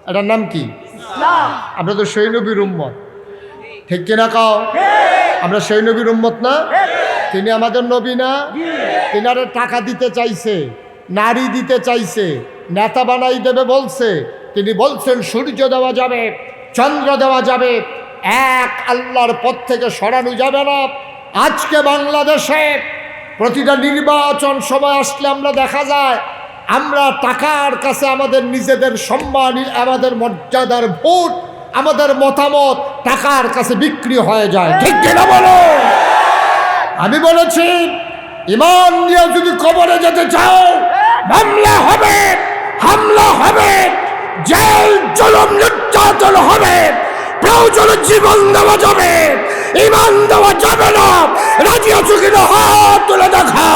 এটার নাম কি? আমরা তো সেই নবীর উম্মত, ঠিক কিনা কাও? আমরা সেই নবীর উম্মত না? তিনি আমাদের নবী না? তিনারে টাকা দিতে চাইছে, নারী দিতে চাইছে, নেতা বানাই দেবে বলছে। তিনি বলছেন সূর্য দেওয়া যাবে, চন্দ্র দেওয়া যাবে, এক আল্লাহর পথ থেকে সরানো যাবে না। আজকে বাংলাদেশে প্রতিটা নির্বাচন সময় আসলে আমরা দেখা যায় আমরা টাকার কাছে আমাদের নিজেদের সম্মান, আমাদের মর্যাদার ভোট, আমাদের মতামত টাকার কাছে বিক্রি হয়ে যায়, ঠিক কিনা বলো? আমি বলেছি ইমান নিয়ে যদি কবরে যেতে চাও মামলা হবে, হামলা হবে, জেল জুলুম নির্যাতন হবে, প্রয়োজনে জীবন দেওয়া যাবে, ইমান দেওয়া যাবে না। রাজি আছো কিনা হাত তুলে দেখা।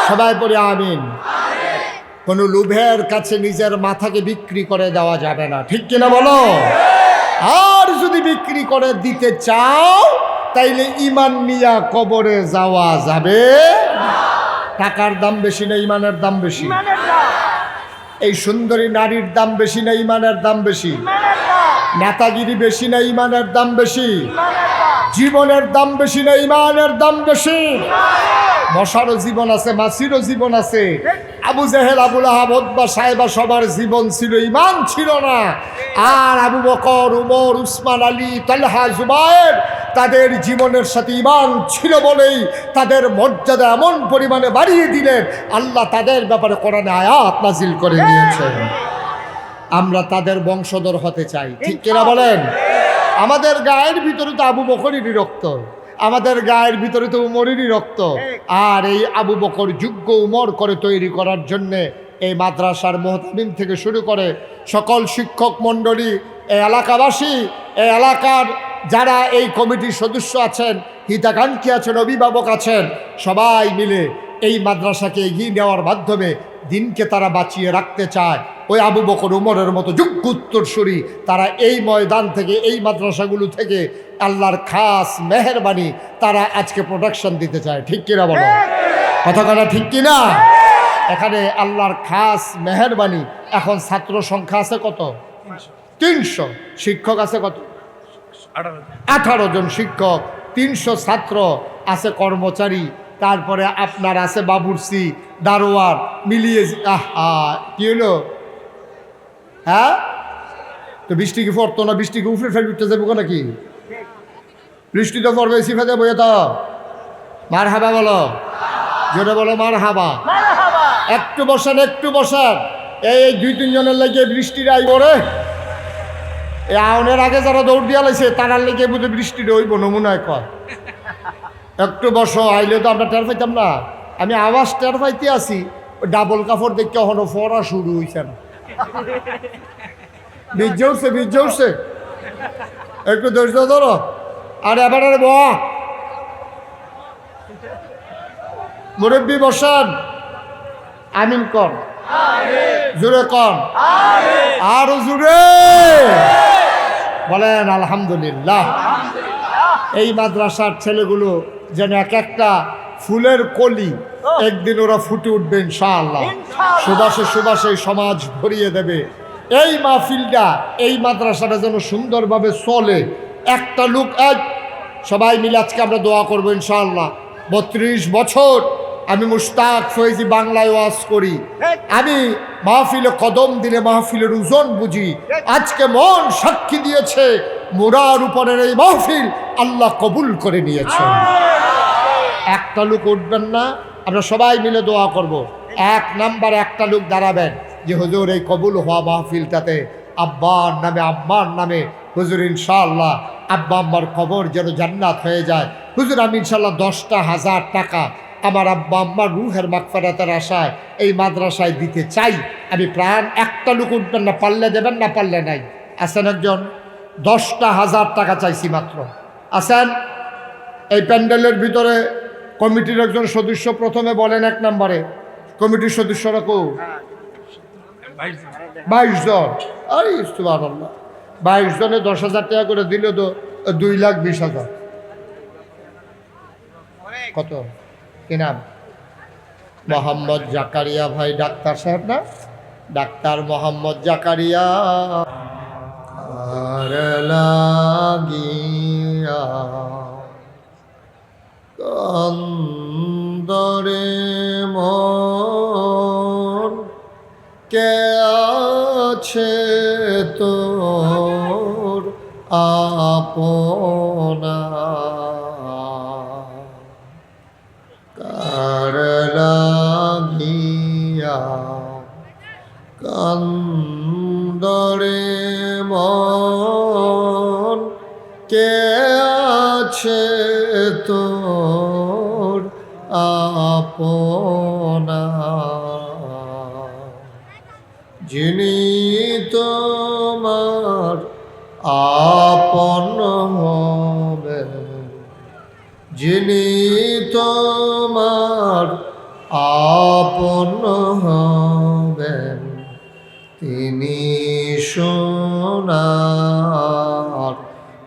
সবাই পড়ে আমিন। কোন লোভের কাছে নিজের মাথাকে বিক্রি করে দেওয়া যাবে না, ঠিক কিনা বলো? আর যদি বিক্রি করে দিতে চাও তাইলে ইমান নিয়া কবরে যাওয়া যাবে। টাকার দাম বেশি না ইমানের দাম বেশি? এই সুন্দরী নারীর দাম বেশি না ইমানের দাম বেশি? নেতাগিরি বেশি না ইমানের দাম বেশি? জীবনের দাম বেশি না ইমানের দাম বেশি? মশারও জীবন আছে, মাছিরও জীবন আছে। আবু জেহেল, আবুল আহাব, উতবা, সাইবা সবার জীবন ছিল, ইমান ছিল না। আর আবু বকর, উমর, উসমান, আলী, তালহা, জুবায়ের তাদের জীবনের সাথে ইমান ছিল বলেই তাদের মর্যাদা এমন পরিমাণে বাড়িয়ে দিলেন, আল্লাহ তাদের ব্যাপারে কোরআনে আয়াত নাজিল করে দিয়েছেন। আমরা তাদের বংশধর হতে চাই, ঠিক কিনা বলেন? আমাদের গায়ের ভিতরে তো আবু বকরেরই রক্ত, আমাদের গায়ের ভিতরে তো উমরেরই রক্ত। আর এই আবু বকর যোগ্য উমর করে তৈরি করার জন্যে এই মাদ্রাসার মুহতামিম থেকে শুরু করে সকল শিক্ষক মণ্ডলী, এই এলাকাবাসী, এই এলাকার যারা এই কমিটির সদস্য আছেন, হিতাকাঙ্ক্ষী আছেন, অভিভাবক আছেন, সবাই মিলে এই মাদ্রাসাকে এগিয়ে নেওয়ার মাধ্যমে দিনকে তারা বাঁচিয়ে রাখতে চায়। ওই আবু বকর উমরের মতো যোগ্য উত্তরসূরি তারা এই ময়দান থেকে, এই মাদ্রাসাগুলো থেকে আল্লাহর খাস মেহেরবানি তারা আজকে প্রোডাকশন দিতে চায়, ঠিক কিনা বলো? কথা কথা ঠিক কিনা? এখানে আল্লাহর খাস মেহেরবানি। এখন ছাত্র সংখ্যা আছে কত? 300। শিক্ষক আছে কত? 18 জন শিক্ষক, 300 ছাত্র আছে, কর্মচারী, তারপরে আপনার আছে বাবুর্চি, দারোয়ার, মিলিয়ে কি হলো? হ্যাঁ, তো বৃষ্টি কি পড়তো না? বৃষ্টিকে উফরে ফেল উঠতে যাবো নাকি? বৃষ্টি তো পড়বে, সিফা দেবো। তো মার হাবা বলো, জোরে বলো মার হাবা। একটু বসান, একটু বসান। এই 2-3 জনের লেগে বৃষ্টির আইব রে। এই আউনের আগে যারা দৌড় দিয়া লাইছে তারার লেগে বুঝে বৃষ্টির হইব, নমুনায় কয়। একটু বসো, আইলে তো আমরা টের পাইতাম না। আমি আওয়াজ টের পাইতে আসি, ডাবল কাপড় দেখে এখনো ফরা শুরু হয়েছে না। বীজ উঠছে, একটু ধৈর্য ধরো। আর এবারে মুরব্বী বসান, আমিন কর, জোরে কর, আরো জোরে বলেন আলহামদুলিল্লাহ। এই মাদ্রাসার ছেলেগুলো যেন এক একটা ফুলের কলি, একদিন ওরা ফুটে উঠবে ইনশাআল্লাহ। সুবাসে সুবাসে সমাজ ভরিয়ে দেবে। এই মাহফিলটা, এই মাদ্রাসাটা যেন সুন্দরভাবে চলে। একটা লোক, সবাই মিলে আজকে আমরা দোয়া করবো ইনশাআল্লাহ। 32 বছর আমি মুশতাক ফয়েজি বাংলায় ওয়াজ করি। আমি মাহফিলে কদম দিলে মাহফিলের ওজন বুঝি। আজকে মন সাক্ষী দিয়েছে, মোরার উপরের এই মাহফিল আল্লাহ কবুল করে নিয়েছে। একটা লোক উঠবেন না, আমরা সবাই মিলে দোয়া করব। 1 নাম্বার একটা লোক দাঁড়াবেন যে হুজুর এই কবুল হওয়া মাহফিলটাতে আব্বার নামে, আম্মার নামে, হুজুর ইনশাআল্লাহ আব্বা আম্মার কবর যেন জান্নাত হয়ে যায়। হুজুর আমি ইনশাআল্লাহ 10,000 টাকা আমার আব্বা আম্মার রুহের মাগফিরাতের আশায় এই মাদ্রাসায় দিতে চাই। আমি প্রাণ। একটা লোক উঠবেন না, পারলে দেবেন, না পারলে নাই। আছেন একজন? 10,000 টাকা চাইছি মাত্র। আছেন? এই প্যান্ডেলের ভিতরে কমিটির একজন সদস্য প্রথমে বলেন 1 নম্বরে কমিটির সদস্যরা কো 22 জন। আরে সুবহানাল্লাহ, 22 জনে 10,000 টাকা করে দিলে তো 2,20,000। কত কি নাম? মোহাম্মদ জাকারিয়া ভাই, ডাক্তার সাহেব না? ডাক্তার মোহাম্মদ জাকারিয়া। আর লাগিয়া কান্দরে মন, কে আছে তোর আপনা, কার লাগিয়া কান্দরে মন, কে আছে তোর আপনা, যিনি তোমার আপন হবেন, যিনি তোমার আপন হবেন, তিনি সোনার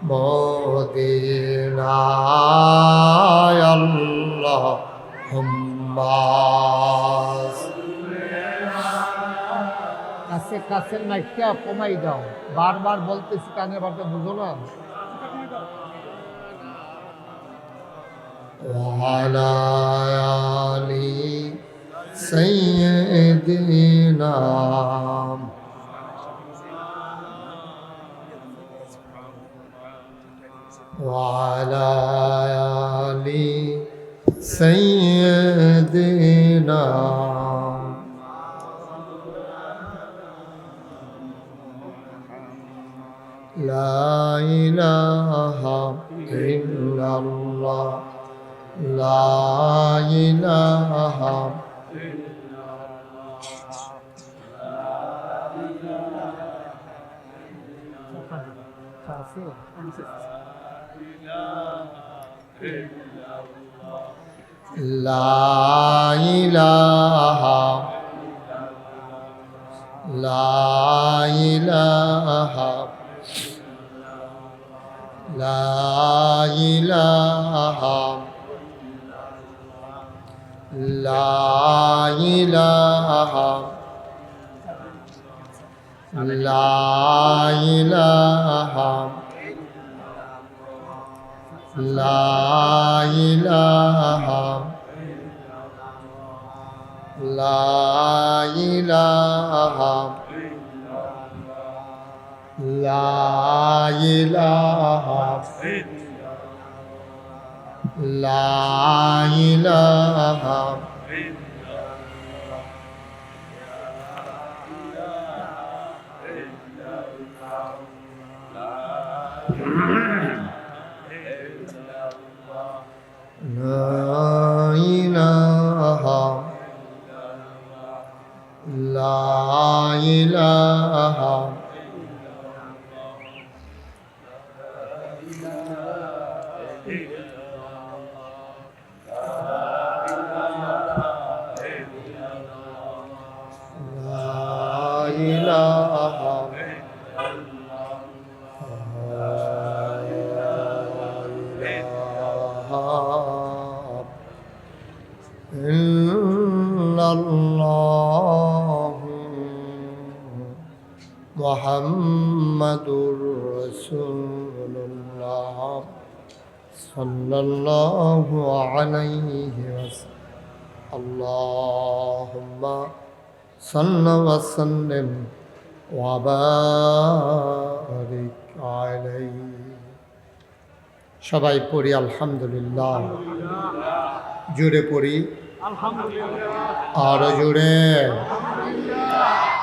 মদিনায়। আল্লাহুম্মা কাছে কাছে মাইকটা কমাই দাও, বারবার বলতেছি কানে বারটা বুঝো না। ওয়ালা আলি সাইয়্যিদিনা ওয়ালা আলি সাইয়্যিদিনা লা ইলাহা ইল্লাল্লাহ, লা ইলাহা লা ইলাহা লা ইলাহা লা ইলাহা লা ইলাহা লা ইলাহা লা ইলাহা লা ইলাহা লা ইলাহা লা ইলাহা মুহাম্মাদুর রাসূলুল্লাহ সাল্লাল্লাহু আলাইহি ওয়াসাল্লাম। আল্লাহুম্মা সাল্লি ওয়া সাল্লিম ওয়া বারিক আলাইহি। সবাই পড়ি আলহামদুলিল্লাহ, জোরে পড়ি আলহামদুলিল্লাহ, আরো জোরে।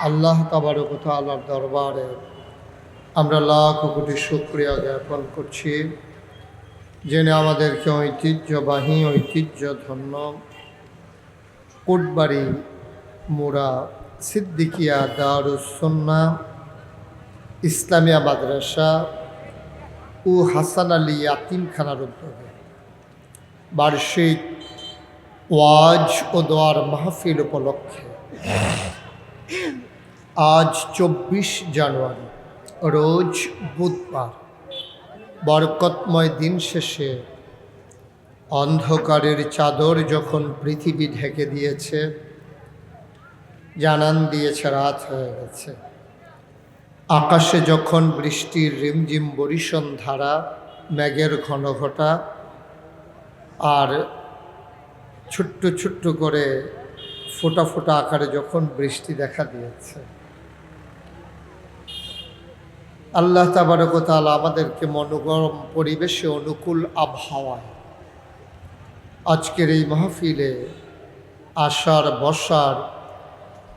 আল্লাহ তাবারক ওয়া তাআলার দরবারে আমরা লাখ কোটি শুকরিয়া জ্ঞাপন করছি, যিনি আমাদেরকে ঐতিহ্যবাহী ঐতিহ্যধন্য কোটবাড়ি মুরা সিদ্দিকিয়া দারুস সুন্নাহ ইসলামিয়া মাদ্রাসা ও হাসান আলী ইয়াতিমখানার উদ্যোগে বার্ষিক ওয়াজ ও দোয়ার মাহফিল উপলক্ষে আজ 24 জানুয়ারি রোজ বুধবার বরকতময় দিন শেষে অন্ধকারের চাদর যখন পৃথিবী ঢেকে দিয়েছে, জানান দিয়েছে রাত হয়ে গেছে। আকাশে যখন বৃষ্টির রিমঝিম বরিশন ধারা, মেঘের ঘন ঘটা আর ছোট্ট ছোট্ট করে ফোঁটা ফোঁটা আকারে যখন বৃষ্টি দেখা দিয়েছে, আল্লাহ তাবারক ওয়া তাআলা আমাদেরকে মনোগরম পরিবেশে অনুকূল আবহাওয়ায় আজকের এই মাহফিলে আসার বসার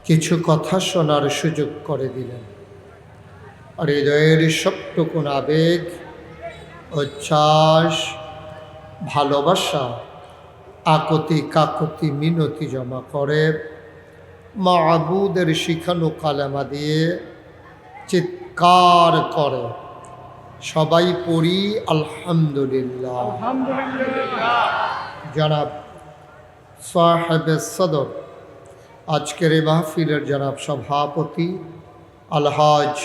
কিছু কথা শোনার সুযোগ করে দিলেন। আর হৃদয়ের সবটুকুন আবেগ, উচ্ছ্বাস, ভালোবাসা, আকতি কাকতি মিনতি জমা করে মাবুদের শিখানো কালেমা দিয়ে চিৎকার করে সবাই পড়ি আলহামদুলিল্লাহ। জনাব সাহেব সদর, আজকের এই মাহফিলের জনাব সভাপতি আলহাজ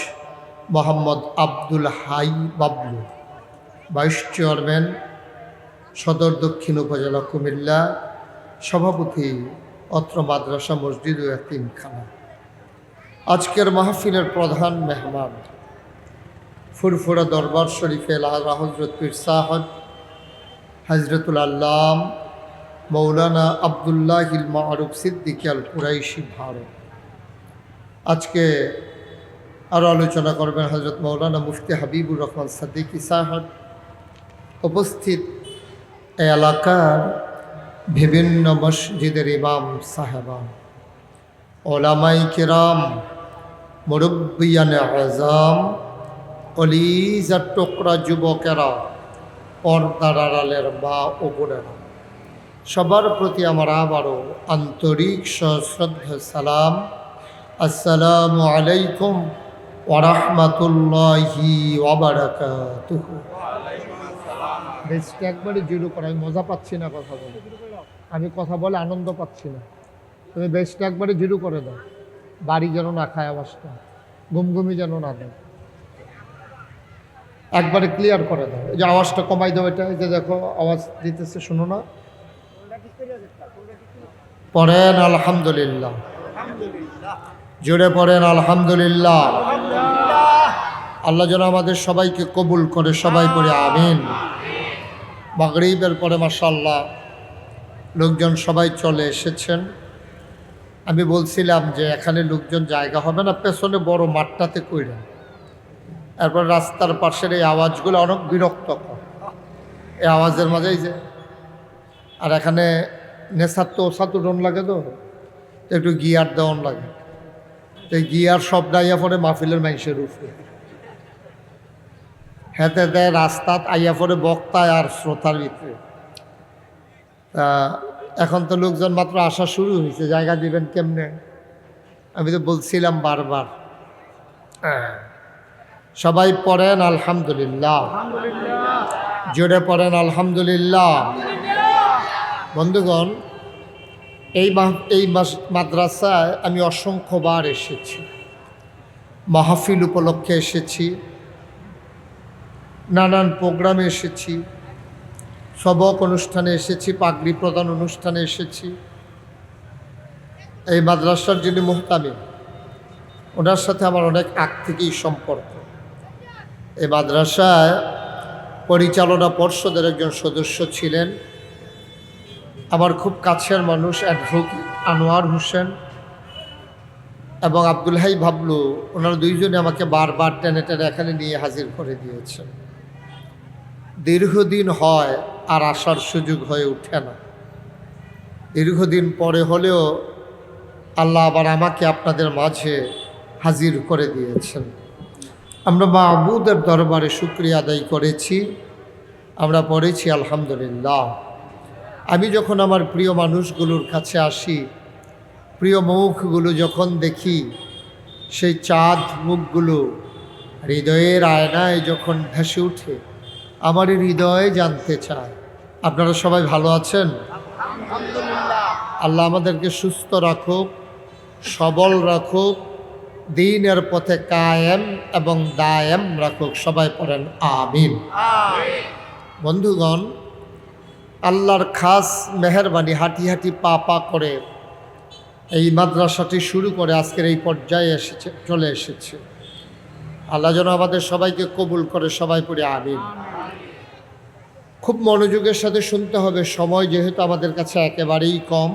মোহাম্মদ আব্দুল হাই বাবলু, ভাইস চেয়ারম্যান সদর দক্ষিণ উপজেলা কুমিল্লা, সভাপতি অত্র মাদ্রাসা মসজিদ ও এতিমখানা। আজকের মাহফিলের প্রধান মেহমান ফুরফুরা দরবার শরীফে আলা হযরত পীর সাহেব হযরতুল আল্লাম মৌলানা আবদুল্লাহিল মারুফ সিদ্দিকী আল কুরাইশি ভারত। আজকে আরও আলোচনা করবেন হযরত মৌলানা মুফতি হাবিবুর রহমান সিদ্দিকী সাহেব। উপস্থিত এই এলাকার বিভিন্ন মসজিদের ইমাম সাহেবান, ওলামাই কিরাম, মুরব্বিয়ানে আযম, কলিজার টুকরা যুবকেরা, পর্দার আড়ালের মা ও বোনেরা, সবার প্রতি আমার আবারও আন্তরিক সশ্রদ্ধা সালাম। আসসালামু আলাইকুম ওয়া রাহমাতুল্লাহি ওয়া বারাকাতুহু। বেশটা একবারে জিরো করা, আমি মজা পাচ্ছি না কথা বলে, আমি কথা বলে আনন্দ পাচ্ছি না। তুমি বেশটা একবারে জিরো করে দাও, বাড়ি যেন না খায়, আওয়াজটা ঘুমঘুমি যেন না দেয়, একবারে ক্লিয়ার করে দাও। এই যে আওয়াজটা কমাই দাও, এটা এই যে দেখো আওয়াজ দিতেছে, শোনো না? পড়েন আলহামদুলিল্লাহ, জোরে পড়েন আলহামদুলিল্লাহ। আল্লাহ যেন আমাদের সবাইকে কবুল করে, সবাই পড়ে আমিন। মাগরিবের পরে মাশাআল্লাহ লোকজন সবাই চলে এসেছেন। আমি বলছিলাম যে এখানে লোকজন জায়গা হবে না, পেছনে বড় মাঠটাতে কইরেন। এরপর রাস্তার পাশের এই আওয়াজগুলো অনেক বিরক্তকর, এই আওয়াজের মাঝেই যে, আর এখানে নেশার তো ওসাতুডন লাগে, তো একটু গিয়ার দেওয়ান লাগে, তো এই গিয়ার সব ডাইয়া পড়ে মাহফিলের মানুষের উপরে, হেঁটে দেয় রাস্তাত, আইয়া পড়ে বক্তায় আর শ্রোতার ভিতরে। তা এখন তো লোকজন মাত্র আসা শুরু হয়েছে, জায়গা দিবেন কেমনে? আমি তো বলছিলাম বারবার। সবাই পড়েন আলহামদুলিল্লাহ, জোরে পড়েন আলহামদুলিল্লাহ। বন্ধুগণ, এই মাদ্রাসায় আমি অসংখ্যবার এসেছি, মাহফিল উপলক্ষে এসেছি, নানান প্রোগ্রামে এসেছি, সবক অনুষ্ঠানে এসেছি, পাগড়ি প্রদান অনুষ্ঠানে এসেছি। এই মাদ্রাসার যিনি মুহতামিম, ওনার সাথে আমার অনেক আগ থেকেই সম্পর্ক। এই মাদ্রাসায় পরিচালনা পর্ষদের একজন সদস্য ছিলেন, আমার খুব কাছের মানুষ, অ্যাডভোকেট আনোয়ার হোসেন এবং আব্দুল হাই বাবলু। ওনারা দুইজনে আমাকে বারবার টেনে টেনে এখানে নিয়ে হাজির করে দিয়েছেন। দীর্ঘদিন হয় আর আসার সুযোগ হয়ে ওঠে না। দীর্ঘদিন পরে হলেও আল্লাহ আবার আমাকে আপনাদের মাঝে হাজির করে দিয়েছেন। আমরা মাবুদের দরবারে শুকরিয়া আদায় করেছি, আমরা পড়েছি আলহামদুলিল্লাহ। আমি যখন আমার প্রিয় মানুষগুলোর কাছে আসি, প্রিয় মুখগুলো যখন দেখি, সেই চাঁদ মুখগুলো হৃদয়ের আয়নায় যখন ভেসে উঠে, আমার হৃদয়ে জানতে চায় আপনারা সবাই ভালো আছেন? আল্লাহ আমাদেরকে সুস্থ রাখুক, সবল রাখুক, দ্বীনের পথে কায়েম এবং দায়েম রাখুক। সবাই পড়েন আমিন। বন্ধুগণ, আল্লাহর খাস মেহেরবানি, হাঁটি হাঁটি পা পা করে এই মাদ্রাসাটি শুরু করে আজকের এই পর্যায়ে চলে এসেছে। আল্লাহ যেন আমাদের সবাইকে কবুল করে। সবাই পড়ে আমিন। খুব মনোযোগের সাথে শুনতে হবে, সময় যেহেতু আমাদের কাছে একেবারেই কম।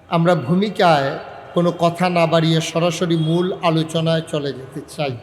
আমরা ভূমিকায় কোনো কথা না বাড়িয়ে সরাসরি মূল আলোচনায় চলে যেতে চাই।